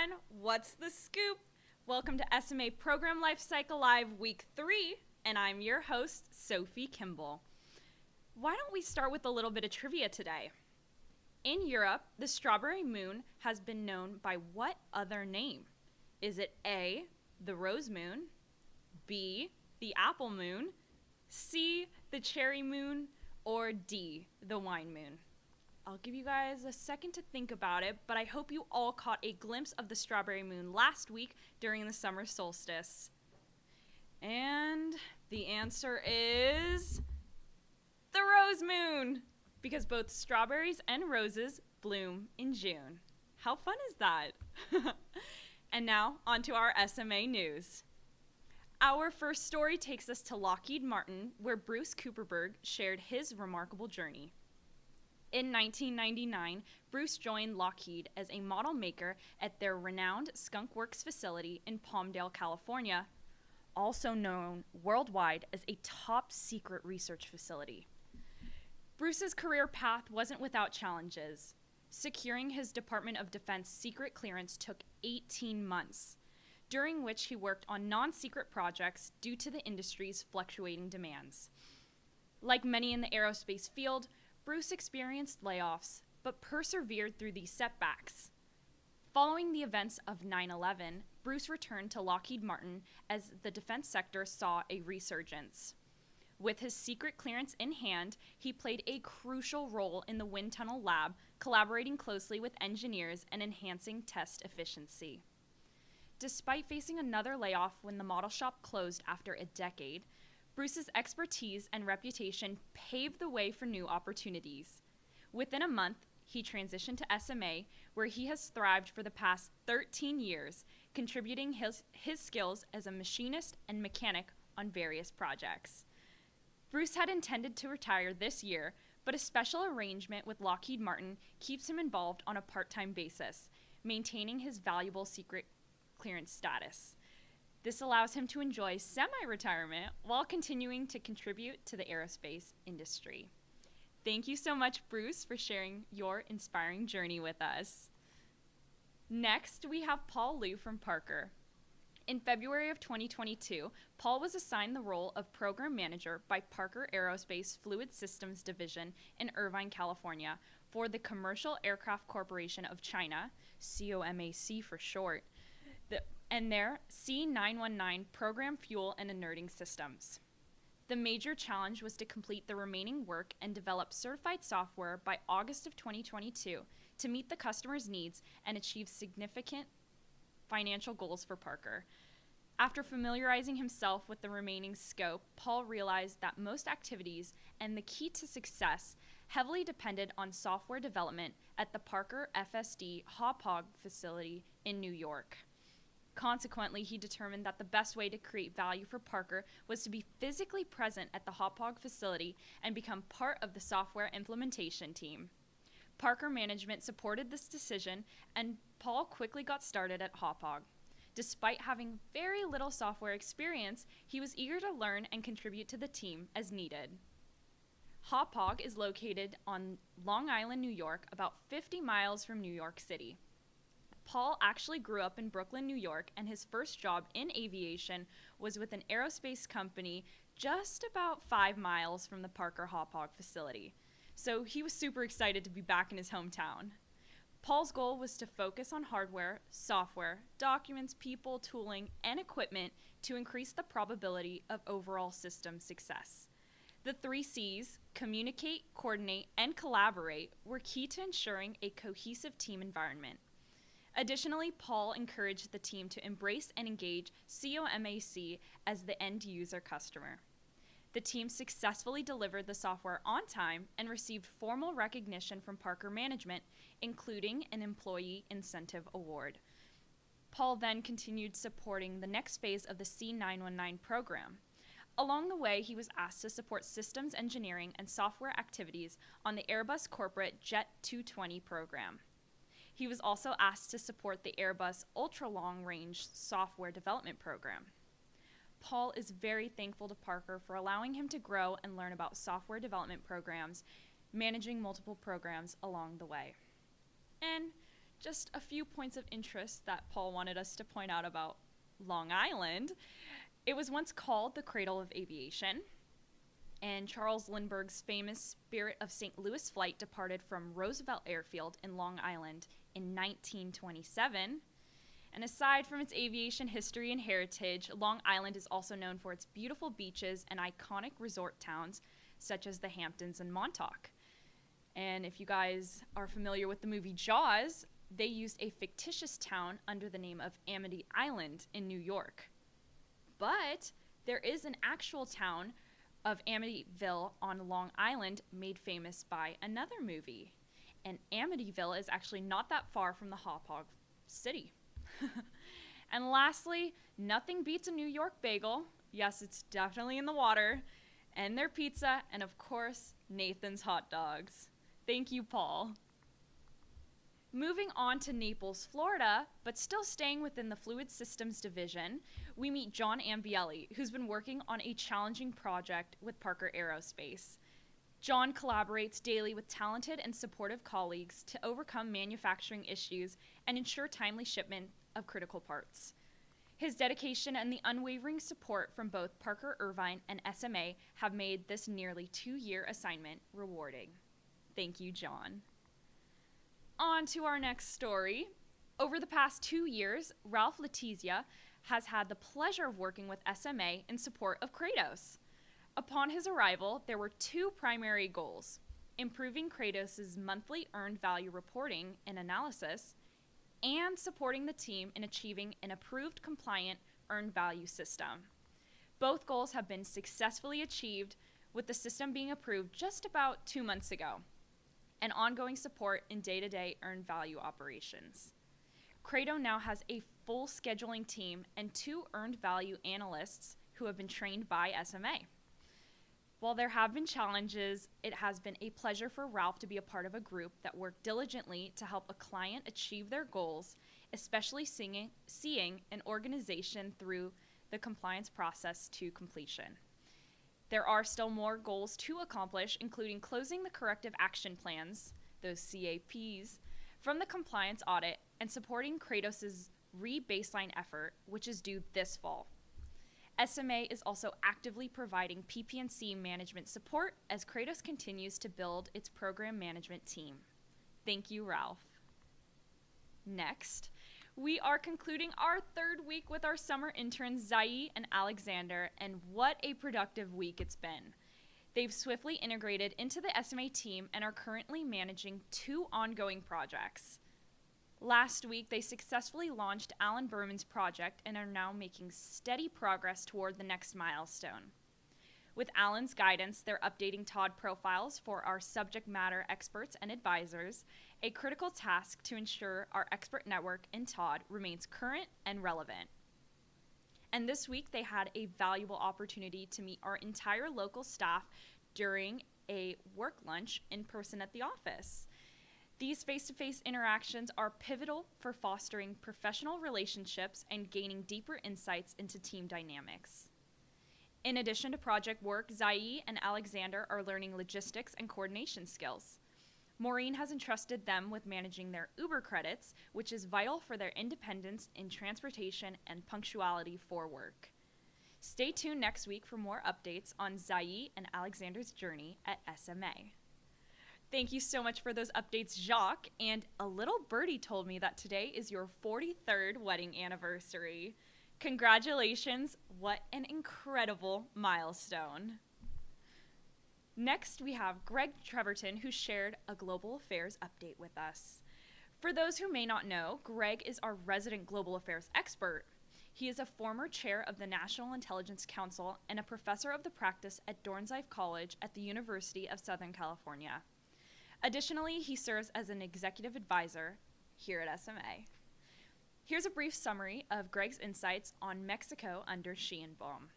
everyone, what's the scoop? Welcome to SMA Program Lifecycle Live Week 3, and I'm your host, Sophie Kimball. Why don't we start with a little bit of trivia today? In Europe, the strawberry moon has been known by what other name? Is it A, the rose moon, B, the apple moon, C, the cherry moon, or D, the wine moon? I'll give you guys a second to think about it, but I hope you all caught a glimpse of the strawberry moon last week during the summer solstice. And the answer is the rose moon, because both strawberries and roses bloom in June. How fun is that? And now, on to our SMA news. Our first story takes us to Lockheed Martin, where Bruce Cooperberg shared his remarkable journey. In 1999, Bruce joined Lockheed as a model maker at their renowned Skunk Works facility in Palmdale, California, also known worldwide as a top-secret research facility. Bruce's career path wasn't without challenges. Securing his Department of Defense secret clearance took 18 months, during which he worked on non-secret projects due to the industry's fluctuating demands. Like many in the aerospace field, Bruce experienced layoffs, but persevered through these setbacks. Following the events of 9/11, Bruce returned to Lockheed Martin as the defense sector saw a resurgence. With his secret clearance in hand, he played a crucial role in the wind tunnel lab, collaborating closely with engineers and enhancing test efficiency. Despite facing another layoff when the model shop closed after a decade, Bruce's expertise and reputation paved the way for new opportunities. Within a month, he transitioned to SMA, where he has thrived for the past 13 years, contributing his skills as a machinist and mechanic on various projects. Bruce had intended to retire this year, but a special arrangement with Lockheed Martin keeps him involved on a part-time basis, maintaining his valuable secret clearance status. This allows him to enjoy semi-retirement while continuing to contribute to the aerospace industry. Thank you so much, Bruce, for sharing your inspiring journey with us. Next, we have Paul Lu from Parker. In February of 2022, Paul was assigned the role of Program Manager by Parker Aerospace Fluid Systems Division in Irvine, California, for the Commercial Aircraft Corporation of China, COMAC for short, and their C919 Program Fuel and Inerting Systems. The major challenge was to complete the remaining work and develop certified software by August of 2022 to meet the customer's needs and achieve significant financial goals for Parker. After familiarizing himself with the remaining scope, Paul realized that most activities and the key to success heavily depended on software development at the Parker FSD Hauppauge facility in New York. Consequently, he determined that the best way to create value for Parker was to be physically present at the Hauppauge facility and become part of the software implementation team. Parker management supported this decision, and Paul quickly got started at Hauppauge. Despite having very little software experience, he was eager to learn and contribute to the team as needed. Hauppauge is located on Long Island, New York, about 50 miles from New York City. Paul actually grew up in Brooklyn, New York, and his first job in aviation was with an aerospace company just about 5 miles from the Parker Hauppauge facility. So he was super excited to be back in his hometown. Paul's goal was to focus on hardware, software, documents, people, tooling, and equipment to increase the probability of overall system success. The 3 C's, communicate, coordinate, and collaborate, were key to ensuring a cohesive team environment. Additionally, Paul encouraged the team to embrace and engage COMAC as the end-user customer. The team successfully delivered the software on time and received formal recognition from Parker management, including an Employee Incentive Award. Paul then continued supporting the next phase of the C919 program. Along the way, he was asked to support systems engineering and software activities on the Airbus corporate Jet 220 program. He was also asked to support the Airbus ultra-long-range software development program. Paul is very thankful to Parker for allowing him to grow and learn about software development programs, managing multiple programs along the way. And just a few points of interest that Paul wanted us to point out about Long Island. It was once called the cradle of aviation, and Charles Lindbergh's famous Spirit of St. Louis flight departed from Roosevelt Airfield in Long Island in 1927. And aside from its aviation history and heritage, Long Island is also known for its beautiful beaches and iconic resort towns such as the Hamptons and Montauk. And if you guys are familiar with the movie Jaws, they used a fictitious town under the name of Amity Island in New York. But there is an actual town of Amityville on Long Island made famous by another movie. And Amityville is actually not that far from the Hop Hog City. And lastly, nothing beats a New York bagel. Yes, it's definitely in the water. And their pizza, and of course, Nathan's hot dogs. Thank you, Paul. Moving on to Naples, Florida, but still staying within the Fluid Systems division, we meet John Ambielli, who's been working on a challenging project with Parker Aerospace. John collaborates daily with talented and supportive colleagues to overcome manufacturing issues and ensure timely shipment of critical parts. His dedication and the unwavering support from both Parker Irvine and SMA have made this nearly 2-year assignment rewarding. Thank you, John. On to our next story. Over the past 2 years, Ralph Letizia has had the pleasure of working with SMA in support of Kratos. Upon his arrival, there were 2 primary goals: improving Kratos' monthly earned value reporting and analysis, and supporting the team in achieving an approved compliant earned value system. Both goals have been successfully achieved, with the system being approved just about 2 months ago, and ongoing support in day-to-day earned value operations. Kratos now has a full scheduling team and 2 earned value analysts who have been trained by SMA. While there have been challenges, it has been a pleasure for Ralph to be a part of a group that worked diligently to help a client achieve their goals, especially seeing an organization through the compliance process to completion. There are still more goals to accomplish, including closing the corrective action plans, those CAPs, from the compliance audit and supporting Kratos' re-baseline effort, which is due this fall. SMA is also actively providing PP&C management support as Kratos continues to build its program management team. Thank you, Ralph. Next, we are concluding our 3rd week with our summer interns, Jacque and Alexander, and what a productive week it's been. They've swiftly integrated into the SMA team and are currently managing 2 ongoing projects. Last week, they successfully launched Alan Berman's project and are now making steady progress toward the next milestone. With Alan's guidance, they're updating Todd profiles for our subject matter experts and advisors, a critical task to ensure our expert network in Todd remains current and relevant. And this week, they had a valuable opportunity to meet our entire local staff during a work lunch in person at the office. These face-to-face interactions are pivotal for fostering professional relationships and gaining deeper insights into team dynamics. In addition to project work, Jacque and Alexander are learning logistics and coordination skills. Maureen has entrusted them with managing their Uber credits, which is vital for their independence in transportation and punctuality for work. Stay tuned next week for more updates on Jacque and Alexander's journey at SMA. Thank you so much for those updates, Jacque. And a little birdie told me that today is your 43rd wedding anniversary. Congratulations. What an incredible milestone. Next, we have Greg Treverton, who shared a global affairs update with us. For those who may not know, Greg is our resident global affairs expert. He is a former chair of the National Intelligence Council and a professor of the practice at Dornsife College at the University of Southern California. Additionally, he serves as an executive advisor here at SMA. Here's a brief summary of Greg's insights on Mexico under Sheinbaum.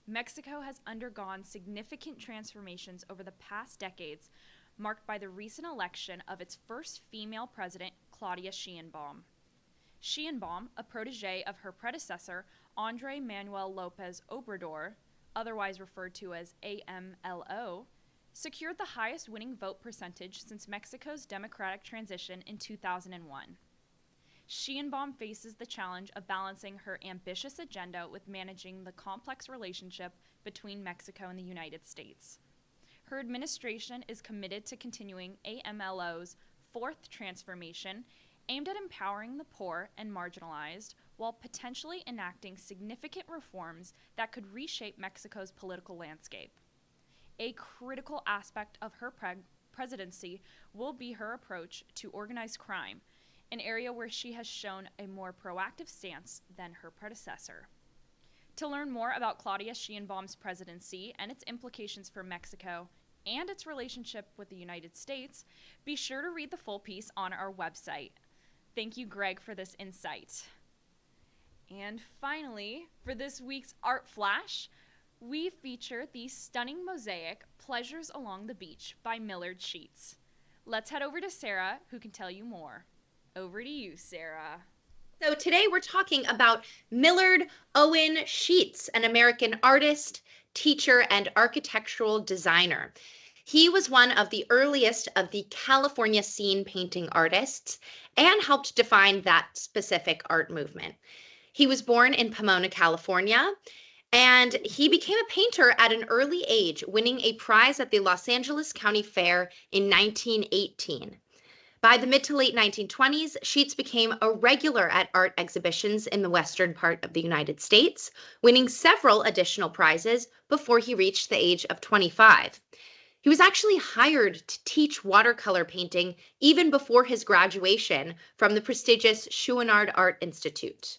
Mexico has undergone significant transformations over the past decades, marked by the recent election of its first female president, Claudia Sheinbaum. Sheinbaum, a protege of her predecessor, Andrés Manuel López Obrador, otherwise referred to as AMLO, secured the highest winning vote percentage since Mexico's democratic transition in 2001. Sheinbaum faces the challenge of balancing her ambitious agenda with managing the complex relationship between Mexico and the United States. Her administration is committed to continuing AMLO's fourth transformation, aimed at empowering the poor and marginalized while potentially enacting significant reforms that could reshape Mexico's political landscape. A critical aspect of her presidency will be her approach to organized crime, an area where she has shown a more proactive stance than her predecessor. To learn more about Claudia Sheinbaum's presidency and its implications for Mexico and its relationship with the United States, be sure to read the full piece on our website. Thank you, Greg, for this insight. And finally, for this week's Art Flash, we feature the stunning mosaic Pleasures Along the Beach by Millard Sheets. Let's head over to Sarah, who can tell you more. Over to you, Sarah. So today we're talking about Millard Owen Sheets, an American artist, teacher, and architectural designer. He was one of the earliest of the California scene painting artists and helped define that specific art movement. He was born in Pomona, California, and he became a painter at an early age, winning a prize at the Los Angeles County Fair in 1918. By the mid to late 1920s, Sheets became a regular at art exhibitions in the western part of the United States, winning several additional prizes before he reached the age of 25. He was actually hired to teach watercolor painting even before his graduation from the prestigious Chouinard Art Institute.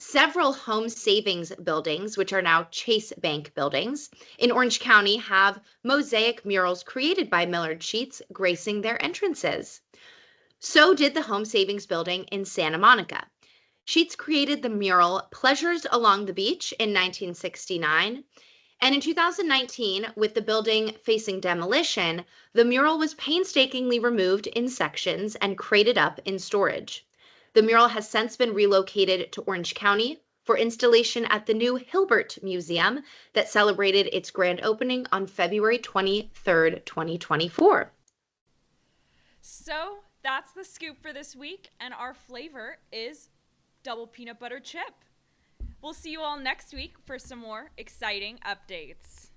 Several home savings buildings, which are now Chase Bank buildings, in Orange County have mosaic murals created by Millard Sheets gracing their entrances. So did the home savings building in Santa Monica. Sheets created the mural Pleasures Along the Beach in 1969, and in 2019, with the building facing demolition, the mural was painstakingly removed in sections and crated up in storage. The mural has since been relocated to Orange County for installation at the new Hilbert Museum that celebrated its grand opening on February 23rd, 2024. So that's the scoop for this week, and our flavor is double peanut butter chip. We'll see you all next week for some more exciting updates.